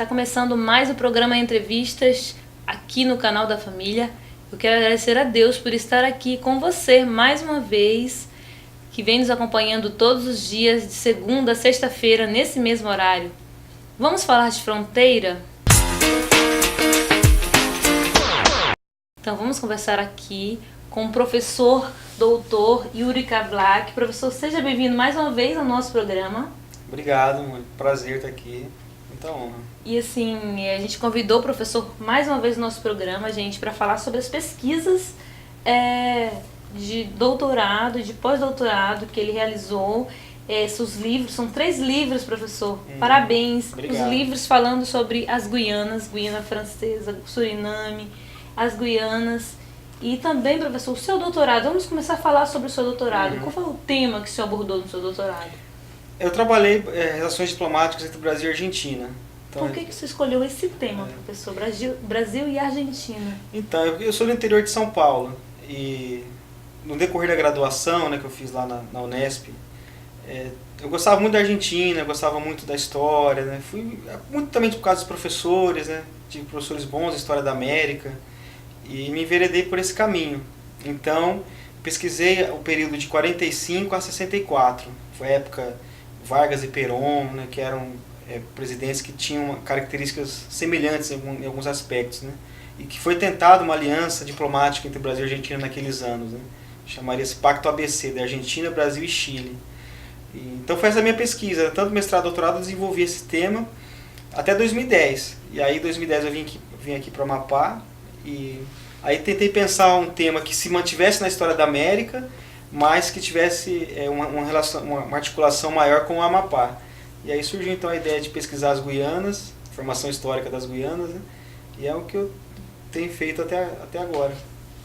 Está começando mais o programa Entrevistas aqui no canal da Família. Eu quero agradecer a Deus por estar aqui com você mais uma vez, que vem nos acompanhando todos os dias, de segunda a sexta-feira, nesse mesmo horário. Vamos falar de fronteira? Então vamos conversar aqui com o professor doutor Yuri Kavlak. Professor, seja bem-vindo mais uma vez ao nosso programa. Obrigado, prazer estar aqui, muita honra. E assim, a gente convidou o professor mais uma vez no nosso programa, gente, para falar sobre as pesquisas de doutorado, de pós-doutorado que ele realizou. Seus livros, são 3 livros, professor. Parabéns. Obrigado. Os livros falando sobre as Guianas, Guiana Francesa, Suriname, as Guianas. E também, professor, o seu doutorado. Vamos começar a falar sobre o seu doutorado. Qual foi o tema que o senhor abordou no seu doutorado? Eu trabalhei relações diplomáticas entre Brasil e Argentina. Então, Por que você escolheu esse tema, professor? Brasil e Argentina. Então, eu sou do interior de São Paulo e no decorrer da graduação, que eu fiz lá na Unesp, eu gostava muito da Argentina, eu gostava muito da história, fui muito também por causa dos professores, tive professores bons de História da América e me enveredei por esse caminho. Então, pesquisei o período de 45 a 64, foi a época Vargas e Perón, que eram presidentes que tinham características semelhantes em alguns aspectos, e que foi tentada uma aliança diplomática entre Brasil e Argentina naqueles anos, chamaria-se Pacto ABC, da Argentina, Brasil e Chile. Então foi essa a minha pesquisa, tanto mestrado e doutorado eu desenvolvi esse tema até 2010, e aí em 2010 eu vim aqui para o Amapá, e aí tentei pensar um tema que se mantivesse na história da América, mas que tivesse uma articulação maior com o Amapá. E aí surgiu então a ideia de pesquisar as Guianas, formação histórica das Guianas, e é o que eu tenho feito até agora.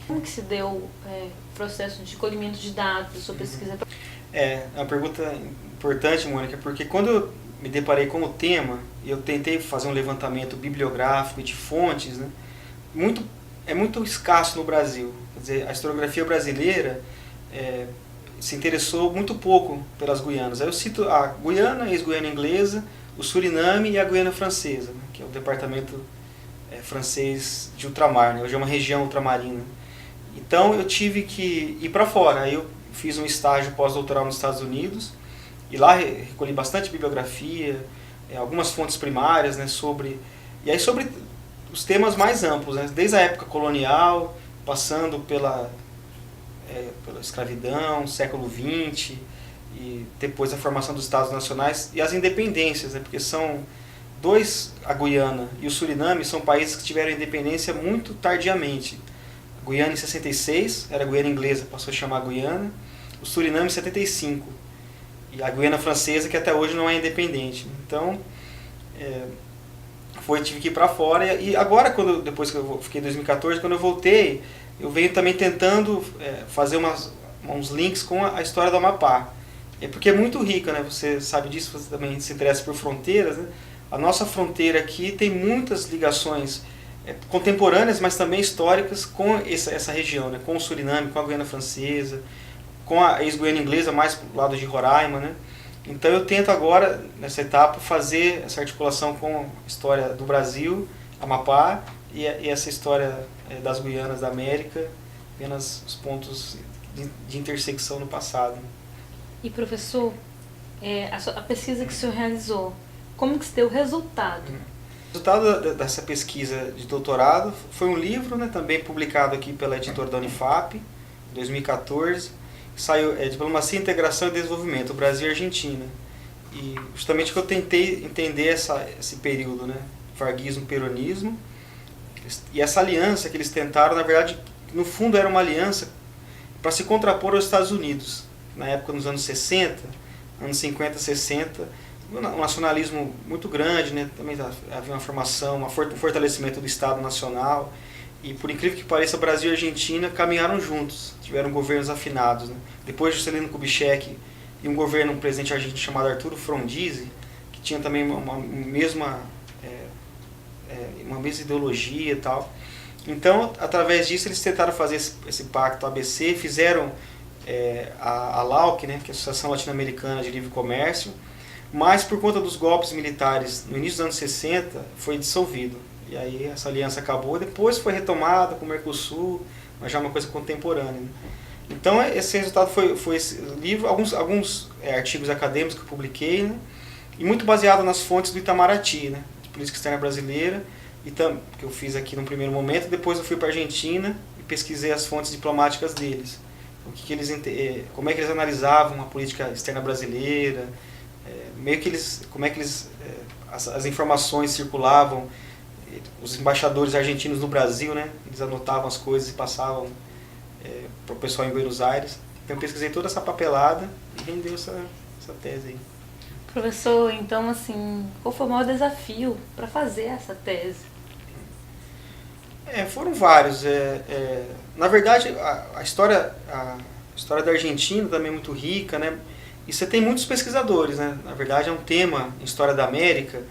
Como que se deu o processo de colhimento de dados da sua pesquisa? É uma pergunta importante, Mônica, porque quando eu me deparei com o tema, e eu tentei fazer um levantamento bibliográfico e de fontes, é muito escasso no Brasil. Quer dizer, a historiografia brasileira se interessou muito pouco pelas Guianas. Aí eu cito a Guiana, a ex-Guiana inglesa, o Suriname e a Guiana francesa, que é o departamento francês de ultramar, hoje é uma região ultramarina. Então eu tive que ir para fora. Aí eu fiz um estágio pós-doutoral nos Estados Unidos e lá recolhi bastante bibliografia, algumas fontes primárias, sobre os temas mais amplos, desde a época colonial, passando pela escravidão, século XX, e depois a formação dos Estados Nacionais e as independências, porque são a Guiana e o Suriname são países que tiveram independência muito tardiamente. A Guiana em 66, era a Guiana inglesa, passou a chamar Guiana, o Suriname em 75, e a Guiana francesa, que até hoje não é independente. Então, tive que ir para fora, e agora, depois que eu fiquei em 2014, quando eu voltei, eu venho também tentando fazer uns links com a história do Amapá. Porque é muito rica, você sabe disso, você também se interessa por fronteiras. A nossa fronteira aqui tem muitas ligações contemporâneas, mas também históricas com essa região, com o Suriname, com a Guiana Francesa, com a ex-Guiana Inglesa, mais pro lado de Roraima. Então eu tento agora, nessa etapa, fazer essa articulação com a história do Brasil, Amapá, e essa história das Guianas da América, apenas os pontos de intersecção no passado. E professor, a pesquisa que o senhor realizou, como que se deu o resultado? O resultado dessa pesquisa de doutorado foi um livro, também publicado aqui pela editora da Unifap, em 2014, que saiu Diplomacia, Integração e Desenvolvimento, Brasil e Argentina. E justamente que eu tentei entender esse período, varguismo, peronismo, e essa aliança que eles tentaram, na verdade, no fundo era uma aliança para se contrapor aos Estados Unidos. Na época, nos anos 60, anos 50, 60, um nacionalismo muito grande, também havia uma formação, um fortalecimento do Estado Nacional, e por incrível que pareça, Brasil e Argentina caminharam juntos, tiveram governos afinados. Depois de Juscelino Kubitschek e um presidente argentino chamado Arturo Frondizi, que tinha também uma mesma ideologia e tal. Então, através disso, eles tentaram fazer esse pacto ABC, fizeram a ALAUC, que é a Associação Latino-Americana de Livre Comércio, mas por conta dos golpes militares no início dos anos 60 foi dissolvido. E aí essa aliança acabou, depois foi retomada com o Mercosul, mas já é uma coisa contemporânea, né? Então esse resultado foi esse livro, alguns artigos acadêmicos que eu publiquei, né? E muito baseado nas fontes do Itamaraty, né? De política externa brasileira, que eu fiz aqui no primeiro momento. Depois eu fui para a Argentina e pesquisei as fontes diplomáticas deles. Como é que eles analisavam a política externa brasileira, como é que as informações circulavam, os embaixadores argentinos no Brasil, né? Eles anotavam as coisas e passavam para o pessoal em Buenos Aires. Então eu pesquisei toda essa papelada e rendeu essa tese aí. Professor, então assim, qual foi o maior desafio para fazer essa tese? Foram vários. Na verdade, a história da Argentina também é muito rica, né? E você tem muitos pesquisadores, né? Na verdade, é um tema em História da América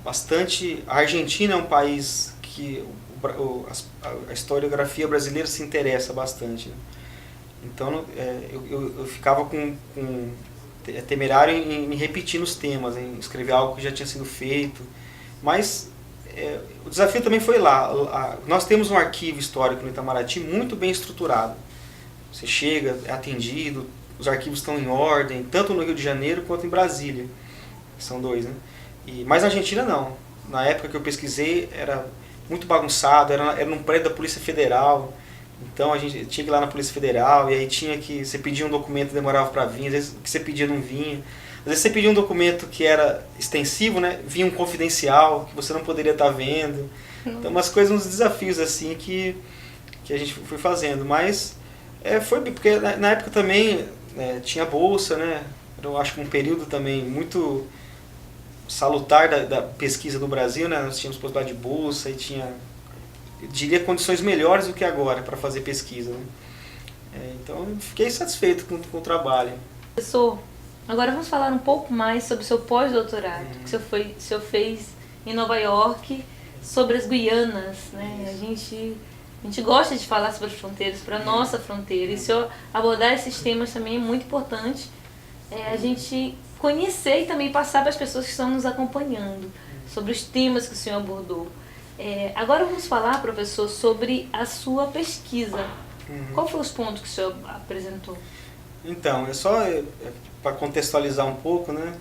bastante. A Argentina é um país que a historiografia brasileira se interessa bastante, né? Então, eu ficava temerário em repetir nos temas, em escrever algo que já tinha sido feito, mas o desafio também foi lá. Nós temos um arquivo histórico no Itamaraty muito bem estruturado. Você chega, é atendido, os arquivos estão em ordem, tanto no Rio de Janeiro quanto em Brasília. São dois, né? Mas na Argentina não. Na época que eu pesquisei era muito bagunçado, era num prédio da Polícia Federal. Então a gente tinha que ir lá na Polícia Federal, e aí você pedia um documento, demorava para vir, às vezes o que você pedia não vinha. Às vezes você pedia um documento que era extensivo, né? Vinha um confidencial que você não poderia estar vendo. Então uns desafios assim que a gente foi fazendo. Mas foi porque na época também tinha bolsa, né? Eu acho que um período também muito salutar da pesquisa do Brasil, né? Nós tínhamos possibilidade de bolsa e tinha, eu diria, condições melhores do que agora para fazer pesquisa, né? Então eu fiquei satisfeito com o trabalho. Professor, agora vamos falar um pouco mais sobre o seu pós-doutorado, que o senhor fez em Nova York, sobre as Guianas, né? A gente gosta de falar sobre as fronteiras, para a nossa fronteira, e o senhor abordar esses temas também é muito importante, a gente conhecer e também passar para as pessoas que estão nos acompanhando sobre os temas que o senhor abordou. Agora vamos falar, professor, sobre a sua pesquisa. Qual foram os pontos que o senhor apresentou? Então, para contextualizar um pouco, né?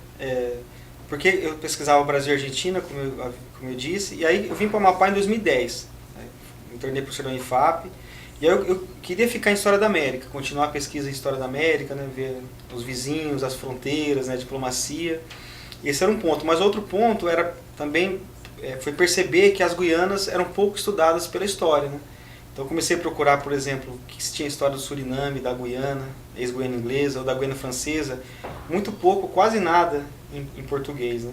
Porque eu pesquisava Brasil e Argentina, como eu disse, e aí eu vim para o Amapá em 2010. Né? Me tornei professor da Unifap. E aí eu queria ficar em História da América, continuar a pesquisa em História da América, né? Ver os vizinhos, as fronteiras, né? A diplomacia. E esse era um ponto. Mas outro ponto era também foi perceber que as Guianas eram pouco estudadas pela história, né? Então eu comecei a procurar, por exemplo, o que se tinha história do Suriname, da Guiana, ex-Guiana inglesa ou da Guiana francesa, muito pouco, quase nada em português, né?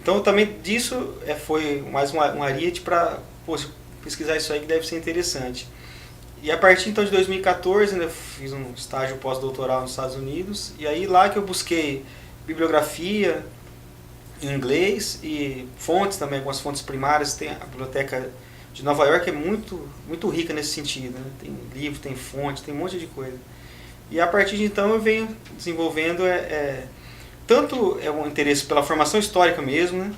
Então também disso foi mais um ariete para pesquisar isso aí que deve ser interessante. E a partir então de 2014, né, eu fiz um estágio pós-doutoral nos Estados Unidos, e aí lá que eu busquei bibliografia em inglês e fontes também, algumas fontes primárias. Tem a biblioteca de Nova York, é muito, muito rica nesse sentido, né? Tem livro, tem fonte, tem um monte de coisa. E a partir de então eu venho desenvolvendo tanto um interesse pela formação histórica mesmo, né?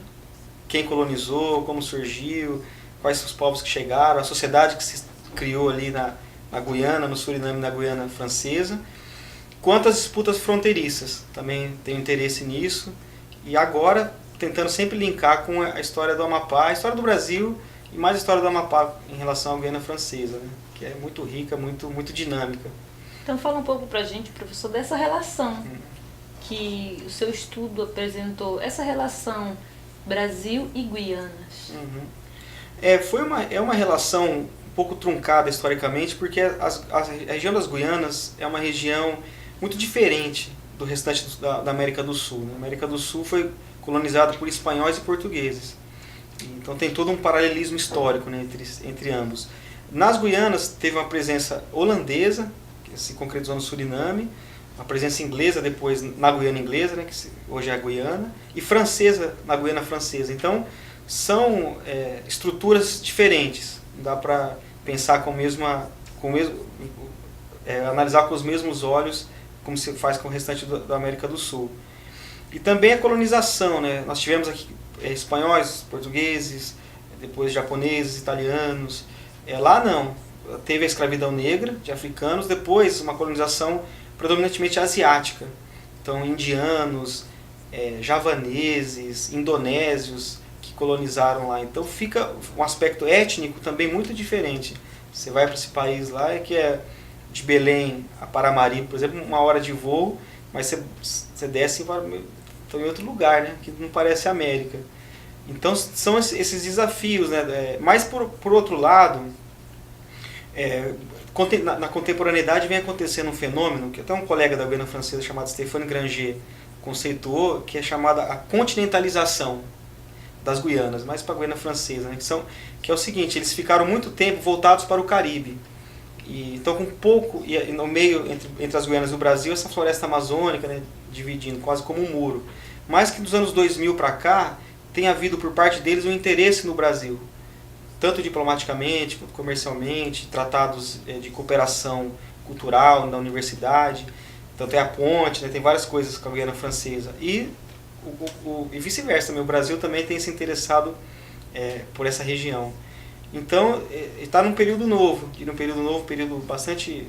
Quem colonizou, como surgiu, quais são os povos que chegaram, a sociedade que se criou ali na Guiana, no Suriname e na Guiana francesa, quanto as disputas fronteiriças. Também tenho interesse nisso. E agora tentando sempre linkar com a história do Amapá, a história do Brasil e mais a história do Amapá em relação à Guiana francesa, né? Que é muito rica, muito, muito dinâmica. Então fala um pouco pra gente, professor, dessa relação que o seu estudo apresentou, essa relação Brasil e Guianas. É uma relação um pouco truncada historicamente, porque a região das Guianas é uma região muito diferente do restante da América do Sul, né? A América do Sul foi colonizada por espanhóis e portugueses. Então tem todo um paralelismo histórico, né, entre ambos. Nas Guianas teve uma presença holandesa, que se concretizou no Suriname, uma presença inglesa depois na Guiana inglesa, né, que hoje é a Guiana, e francesa na Guiana francesa. Então são estruturas diferentes. Não dá para pensar analisar com os mesmos olhos como se faz com o restante da América do Sul. E também a colonização, né? Nós tivemos aqui espanhóis, portugueses, depois japoneses, italianos. Lá não, teve a escravidão negra de africanos, depois uma colonização predominantemente asiática. Então indianos, javaneses, indonésios que colonizaram lá. Então fica um aspecto étnico também muito diferente. Você vai para esse país lá, que é de Belém a Paramaribo, por exemplo, 1 hora de voo, mas você desce em outro lugar, né? Que não parece América. Então são esses desafios, né? Mas por outro lado, na contemporaneidade vem acontecendo um fenômeno que até um colega da Guiana Francesa chamado Stéphane Granger conceituou, que é chamada a continentalização das Guianas, mais para a Guiana Francesa, né? Que é o seguinte: eles ficaram muito tempo voltados para o Caribe. Então, com pouco, e no meio, entre as Guianas e o Brasil, essa floresta amazônica, né, dividindo quase como um muro. Mas que dos anos 2000 para cá, tem havido por parte deles um interesse no Brasil, tanto diplomaticamente quanto comercialmente, tratados de cooperação cultural na universidade, então tem a ponte, né, tem várias coisas com a Guiana Francesa. E vice-versa também, o Brasil também tem se interessado por essa região. Então, está num período novo, um período bastante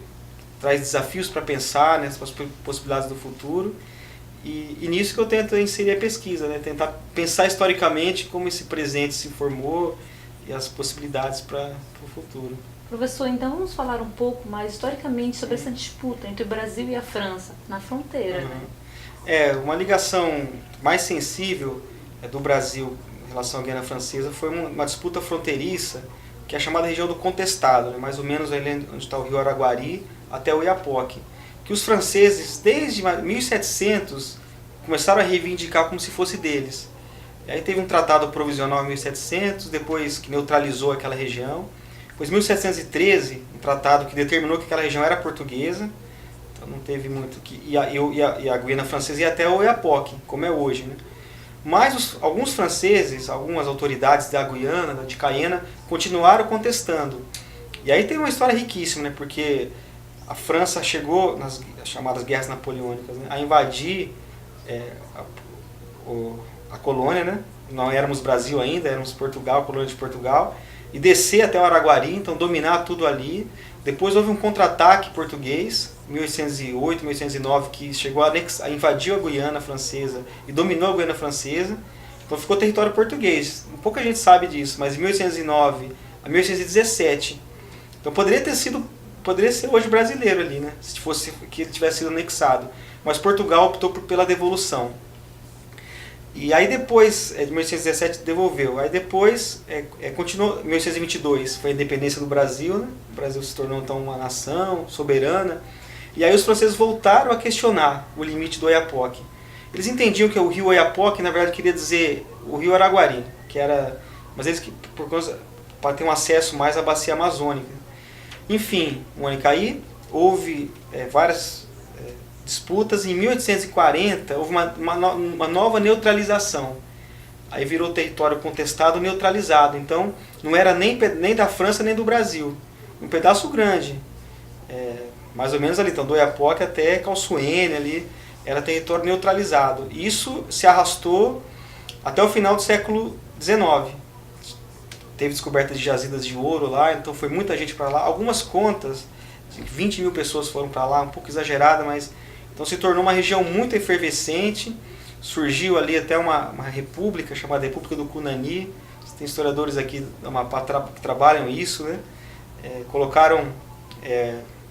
traz desafios para pensar, né, as possibilidades do futuro, e nisso que eu tento inserir a pesquisa, né, tentar pensar historicamente como esse presente se formou e as possibilidades para o futuro. Professor, então vamos falar um pouco mais historicamente sobre essa disputa entre o Brasil e a França, na fronteira. Né? Uma ligação mais sensível do Brasil em relação à Guiana Francesa foi uma disputa fronteiriça, que é a chamada região do Contestado, né? Mais ou menos ali onde está o rio Araguari até o Oiapoque, que os franceses desde 1700 começaram a reivindicar como se fosse deles. E aí teve um tratado provisional em 1700, depois que neutralizou aquela região. Depois em 1713, um tratado que determinou que aquela região era portuguesa, então não teve muito e a Guiana Francesa ia até o Oiapoque, como é hoje, né? Mas alguns franceses, algumas autoridades da Guiana, de Cayena, continuaram contestando. E aí tem uma história riquíssima, né? Porque a França chegou, nas chamadas guerras napoleônicas, né, a invadir a colônia, né? Não éramos Brasil ainda, éramos Portugal, colônia de Portugal, e descer até o Araguari, então dominar tudo ali. Depois houve um contra-ataque português, 1808, 1809, que chegou a invadir a Guiana Francesa e dominou a Guiana Francesa. Então ficou território português. Pouca gente sabe disso, mas em 1809 a 1817. Então poderia ser hoje brasileiro ali, né? Se fosse que ele tivesse sido anexado. Mas Portugal optou pela devolução. E aí depois, de 1817, devolveu. Aí depois, continuou, em 1822, foi a independência do Brasil, né? O Brasil se tornou então uma nação soberana. E aí os franceses voltaram a questionar o limite do Oiapoque. Eles entendiam que o rio Oiapoque, na verdade, queria dizer o rio Araguari, que era, mas eles para ter um acesso mais à bacia amazônica. Enfim, Mônica, aí houve várias disputas. Em 1840 houve uma nova neutralização. Aí virou território contestado neutralizado. Então não era nem da França nem do Brasil. Um pedaço grande. Mais ou menos ali, então, do Oiapoque até Calçoene, ali, era território neutralizado. Isso se arrastou até o final do século XIX. Teve descoberta de jazidas de ouro lá, então foi muita gente para lá. Algumas contas, 20 mil pessoas foram para lá, um pouco exagerada, mas então se tornou uma região muito efervescente. Surgiu ali até uma república chamada República do Cunani. Tem historiadores aqui do Amapá que trabalham isso, né? Colocaram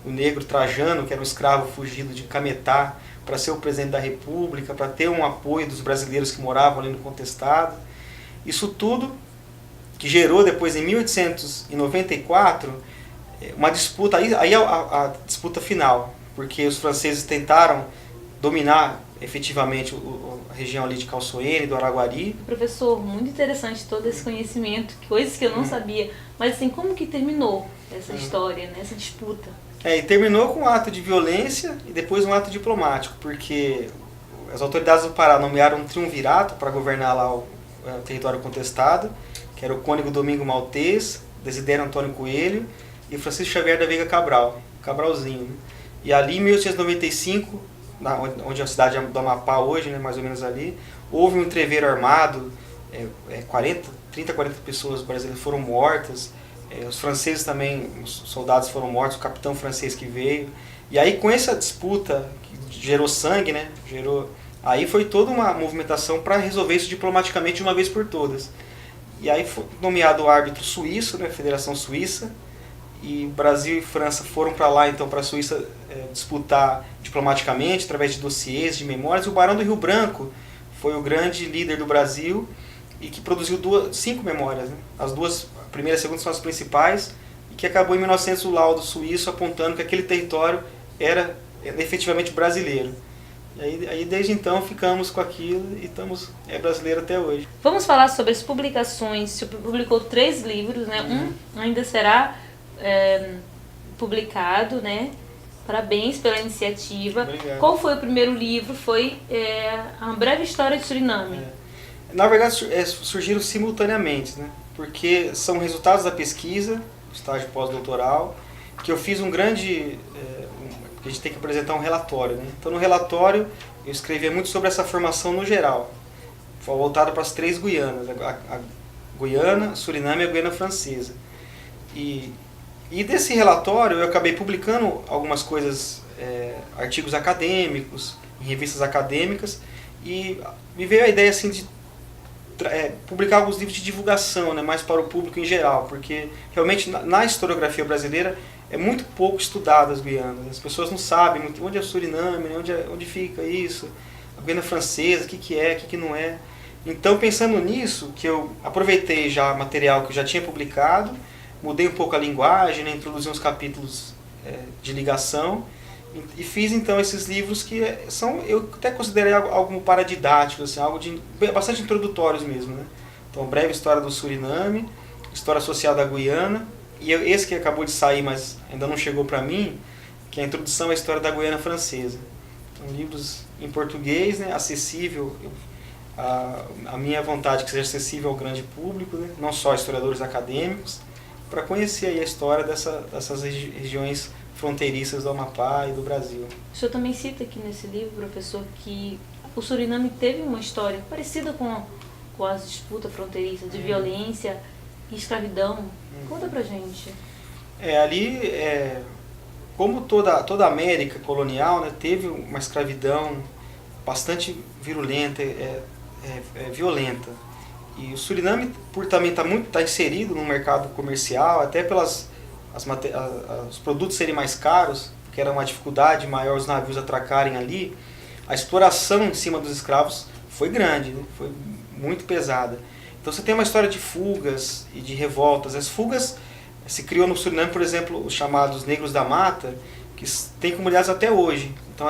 o negro Trajano, que era um escravo fugido de Cametá, para ser o presidente da República, para ter um apoio dos brasileiros que moravam ali no Contestado. Isso tudo que gerou depois, em 1894, uma disputa, aí a disputa final, porque os franceses tentaram dominar efetivamente a região ali de Calçoene, do Araguari. Professor, muito interessante todo esse conhecimento, coisas que eu não sabia, mas assim, como que terminou essa história, né, essa disputa? E terminou com um ato de violência e depois um ato diplomático, porque as autoridades do Pará nomearam um triunvirato para governar lá o território contestado, que era o cônego Domingo Maltês, Desidério Antônio Coelho e Francisco Xavier da Veiga Cabral, Cabralzinho. Né? E ali, em 1895, onde é a cidade do Amapá hoje, né, mais ou menos ali. Houve um entreveiro armado, 30, 40 pessoas brasileiras foram mortas, os franceses também, os soldados foram mortos, o capitão francês que veio. E aí com essa disputa, que gerou sangue, né, aí foi toda uma movimentação para resolver isso diplomaticamente de uma vez por todas. E aí foi nomeado o árbitro suíço, né, Federação Suíça, e Brasil e França foram para lá, então, para a Suíça disputar diplomaticamente, através de dossiês, de memórias. E o Barão do Rio Branco foi o grande líder do Brasil e que produziu 5 memórias. Né? As duas, a primeira e a segunda, são as principais, e que acabou em 1900 o laudo suíço apontando que aquele território era efetivamente brasileiro. E aí desde então ficamos com aquilo e estamos brasileiro até hoje. Vamos falar sobre as publicações. Você publicou 3 livros, né? Um ainda será publicado, né? Parabéns pela iniciativa. Obrigado. Qual foi o primeiro livro? Foi A Breve História de Suriname. Na verdade, surgiram simultaneamente, né? Porque são resultados da pesquisa, estágio pós-doutoral, que eu fiz um grande... porque a gente tem que apresentar um relatório, né? Então, no relatório, eu escrevia muito sobre essa formação no geral. Foi voltado para as 3 Guianas, a Guiana, Suriname e a Guiana Francesa. E desse relatório eu acabei publicando algumas coisas, artigos acadêmicos, em revistas acadêmicas, e me veio a ideia assim, de publicar alguns livros de divulgação, né, mais para o público em geral, porque realmente na historiografia brasileira é muito pouco estudada as Guianas. As pessoas não sabem muito onde é o Suriname, onde fica isso, a Guiana Francesa, o que não é. Então, pensando nisso, que eu aproveitei já material que eu já tinha publicado, mudei um pouco a linguagem, né, introduzi uns capítulos de ligação e fiz então esses livros que eu até considerei algo como paradidático, assim, algo bastante introdutórios mesmo, né? Então, breve história do Suriname, história social da Guiana, e esse que acabou de sair, mas ainda não chegou para mim, que é a introdução à história da Guiana Francesa. Então, livros em português, né, acessível, a minha vontade é que seja acessível ao grande público, né, não só historiadores acadêmicos, para conhecer aí a história dessas regiões fronteiriças do Amapá e do Brasil. O senhor também cita aqui nesse livro, professor, que o Suriname teve uma história parecida com as disputas fronteiriças de violência e escravidão. Conta pra gente. Como toda a América colonial, né, teve uma escravidão bastante virulenta, violenta. E o Suriname, por também estar inserido no mercado comercial, até pelas os produtos serem mais caros, que era uma dificuldade maior os navios atracarem ali, a exploração em cima dos escravos foi grande, né? Foi muito pesada. Então você tem uma história de fugas e de revoltas. As fugas se criou no Suriname, por exemplo, os chamados negros da mata, que têm comunidades até hoje. Então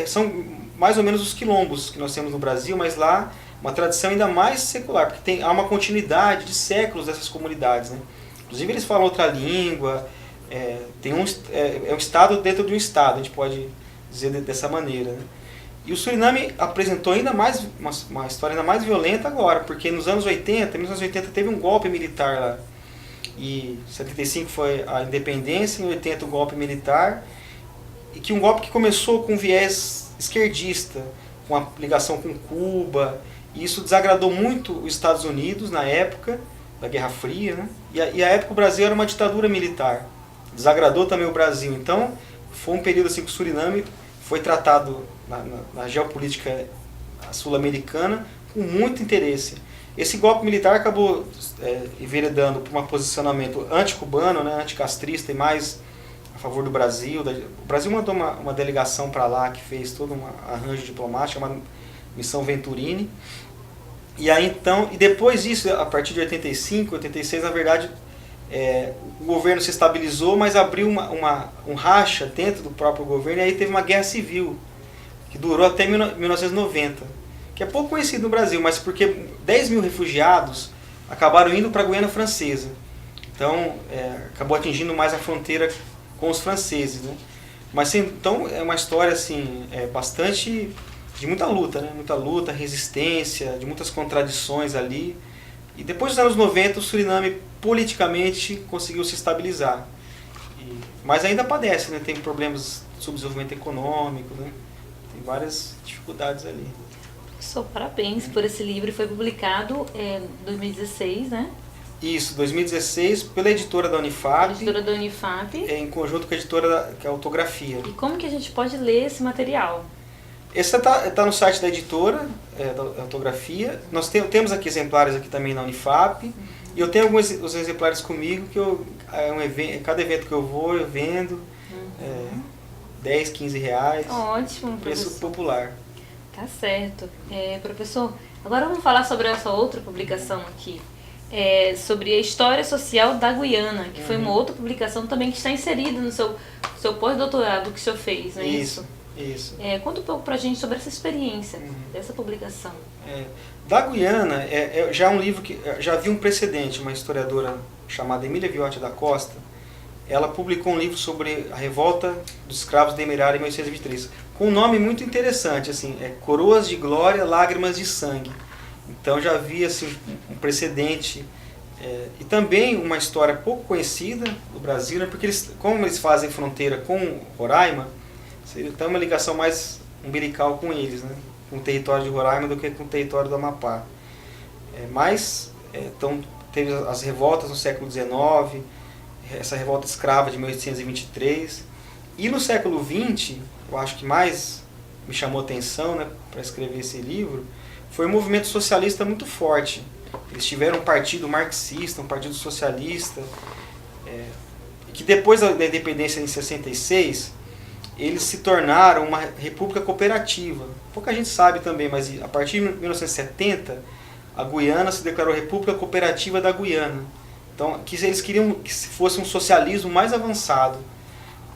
são mais ou menos os quilombos que nós temos no Brasil, mas lá uma tradição ainda mais secular, porque há uma continuidade de séculos dessas comunidades, né? Inclusive eles falam outra língua, é um estado dentro de um estado, a gente pode dizer dessa maneira, né? E o Suriname apresentou ainda mais uma história ainda mais violenta agora, porque nos anos 80, teve um golpe militar lá. E em 75 foi a independência, em 80 o golpe militar, e que um golpe que começou com viés esquerdista, com a ligação com Cuba, e isso desagradou muito os Estados Unidos na época da Guerra Fria, né? E a época o Brasil era uma ditadura militar, desagradou também o Brasil. Então foi um período assim que o Suriname foi tratado na geopolítica sul-americana com muito interesse. Esse golpe militar acabou enveredando por um posicionamento anticubano, né, anticastrista e mais a favor do Brasil. O Brasil mandou uma delegação para lá que fez todo um arranjo diplomático, uma missão Venturini. E aí então, e depois disso, a partir de 85, 86, na verdade, o governo se estabilizou, mas abriu um racha dentro do próprio governo, e aí teve uma guerra civil, que durou até 1990, que é pouco conhecido no Brasil, mas porque 10 mil refugiados acabaram indo para a Guiana Francesa. Então, acabou atingindo mais a fronteira com os franceses, né? Mas então é uma história assim, bastante de muita luta, né? Muita luta, resistência, de muitas contradições ali. E depois dos anos 90, o Suriname politicamente conseguiu se estabilizar. Mas ainda padece, né? Tem problemas de subdesenvolvimento econômico, né? várias dificuldades ali. Professor, parabéns por esse livro. Foi publicado em 2016, né? Isso, 2016, pela editora da Unifap. Editora da Unifap. Em conjunto com a editora que é a Autografia. E como que a gente pode ler esse material? Esse tá no site da editora, da Autografia. Nós temos aqui exemplares aqui também na Unifap. E eu tenho alguns os exemplares comigo, que cada evento que eu vou, eu vendo. 10, 15 reais. Ótimo, preço professor. Popular. Tá certo. Professor, agora vamos falar sobre essa outra publicação aqui. Sobre a história social da Guiana, que foi uma outra publicação também que está inserida no seu pós-doutorado que o senhor fez, não é isso? Isso. Conta um pouco pra gente sobre essa experiência dessa publicação. Da Guiana, já é um livro que já havia um precedente, uma historiadora chamada Emília Viotti da Costa. Ela publicou um livro sobre a revolta dos escravos de Demerara em 1823, com um nome muito interessante, assim, Coroas de Glória, Lágrimas de Sangue. Então já havia assim, um precedente e também uma história pouco conhecida do Brasil, né, porque como eles fazem fronteira com Roraima, seria então uma ligação mais umbilical com eles, né, com o território de Roraima do que com o território do Amapá. Então teve as revoltas no século XIX, essa revolta escrava de 1823, e no século XX, eu acho que mais me chamou a atenção, né, para escrever esse livro, foi um movimento socialista muito forte. Eles tiveram um partido marxista, um partido socialista, que depois da independência em 66, eles se tornaram uma república cooperativa. Pouca gente sabe também, mas a partir de 1970, a Guiana se declarou República Cooperativa da Guiana. Então, eles queriam que fosse um socialismo mais avançado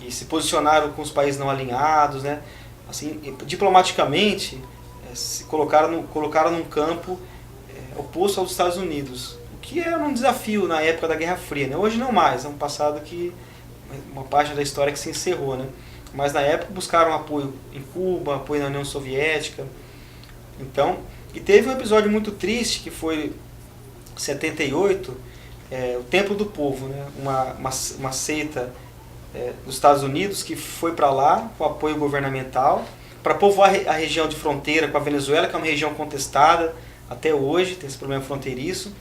e se posicionaram com os países não alinhados, né? Assim, diplomaticamente, se colocaram num campo oposto aos Estados Unidos, o que era um desafio na época da Guerra Fria, né? Hoje não mais, é um passado uma página da história que se encerrou, né? Mas na época buscaram apoio em Cuba, apoio na União Soviética. Então, e teve um episódio muito triste que foi em 78, o Templo do Povo, né? uma seita dos Estados Unidos que foi para lá com apoio governamental para povoar a região de fronteira com a Venezuela, que é uma região contestada até hoje, tem esse problema fronteiriço.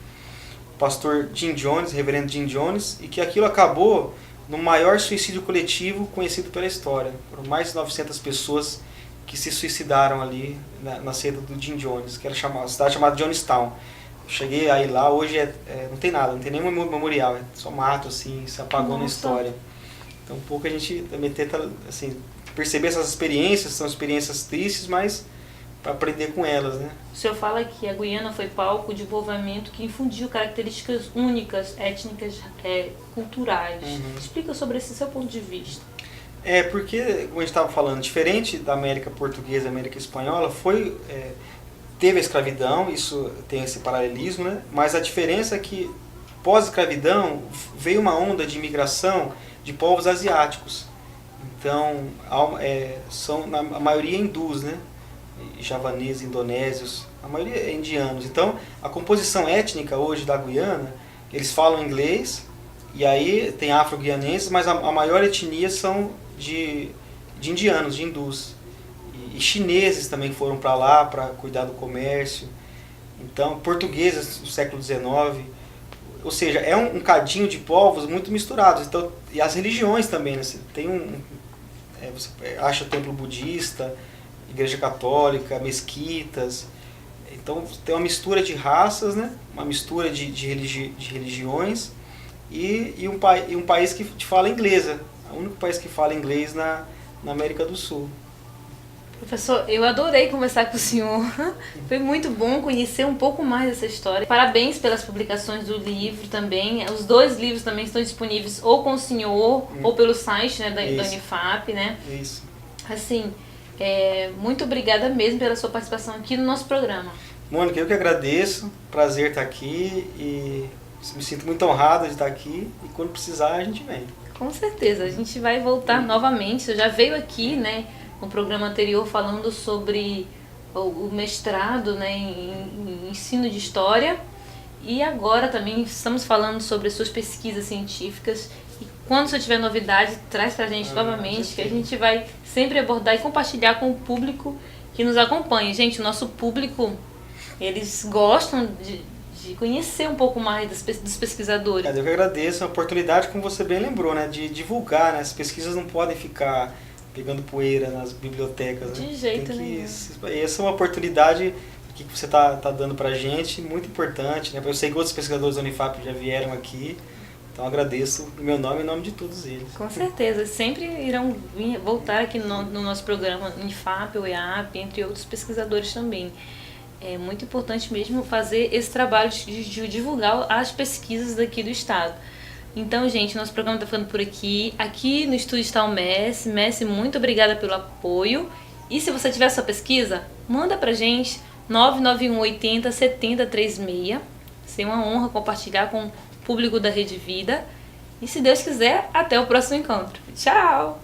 O pastor Jim Jones, reverendo Jim Jones, e que aquilo acabou no maior suicídio coletivo conhecido pela história. Foram mais de 900 pessoas que se suicidaram ali na seita do Jim Jones, que era a cidade chamada Jonestown. Cheguei aí lá, hoje não tem nada, não tem nenhum memorial, só mato, assim, se apagou na história. Então, um pouco a gente também tenta assim, perceber essas experiências, são experiências tristes, mas para aprender com elas, né? O senhor fala que a Guiana foi palco de povoamento que infundiu características únicas, étnicas, culturais. Explica sobre esse seu ponto de vista. Porque, como a gente estava falando, diferente da América Portuguesa e América Espanhola, teve a escravidão, isso tem esse paralelismo, né? Mas a diferença é que, pós-escravidão, veio uma onda de imigração de povos asiáticos. Então, são a maioria hindus, né? Javaneses, indonésios, a maioria é indianos. Então, a composição étnica hoje da Guiana, eles falam inglês, e aí tem afro-guianenses, mas a maior etnia são de indianos, de hindus. E chineses também foram para lá para cuidar do comércio. Então, portugueses do século XIX. Ou seja, é um cadinho de povos muito misturados. Então, e as religiões também, né? Você acha templo budista, igreja católica, mesquitas. Então, tem uma mistura de raças, né? Uma mistura de religiões e um país que fala inglês. É o único país que fala inglês na América do Sul. Professor, eu adorei conversar com o senhor. Foi muito bom conhecer um pouco mais dessa história. Parabéns pelas publicações do livro também. Os 2 livros também estão disponíveis ou com o senhor ou pelo site, né, da Unifap, né? Isso. Assim, muito obrigada mesmo pela sua participação aqui no nosso programa. Mônica, eu que agradeço. Prazer estar aqui e me sinto muito honrado de estar aqui. E quando precisar, a gente vem. Com certeza, a gente vai voltar novamente. Você já veio aqui, né, no programa anterior falando sobre o mestrado, né, em ensino de história, e agora também estamos falando sobre as suas pesquisas científicas e quando você tiver novidade, traz pra gente novamente, que a gente vai sempre abordar e compartilhar com o público que nos acompanha. Gente, o nosso público, eles gostam de conhecer um pouco mais dos pesquisadores. Eu que agradeço a oportunidade, como você bem lembrou, né, de divulgar, né? As pesquisas não podem ficar pegando poeira nas bibliotecas. De né? jeito nenhum. Essa é uma oportunidade que você tá dando pra gente, muito importante. Né? Eu sei que outros pesquisadores da Unifap já vieram aqui, então agradeço em meu nome e em nome de todos eles. Com certeza, sempre irão voltar aqui no nosso programa Unifap, UEAP, entre outros pesquisadores também. É muito importante mesmo fazer esse trabalho de divulgar as pesquisas daqui do estado. Então, gente, nosso programa está ficando por aqui. Aqui no estúdio está o Messi. Messi, muito obrigada pelo apoio. E se você tiver sua pesquisa, manda pra gente 991 80 70 36. Será uma honra compartilhar com o público da Rede Vida. E se Deus quiser, até o próximo encontro. Tchau!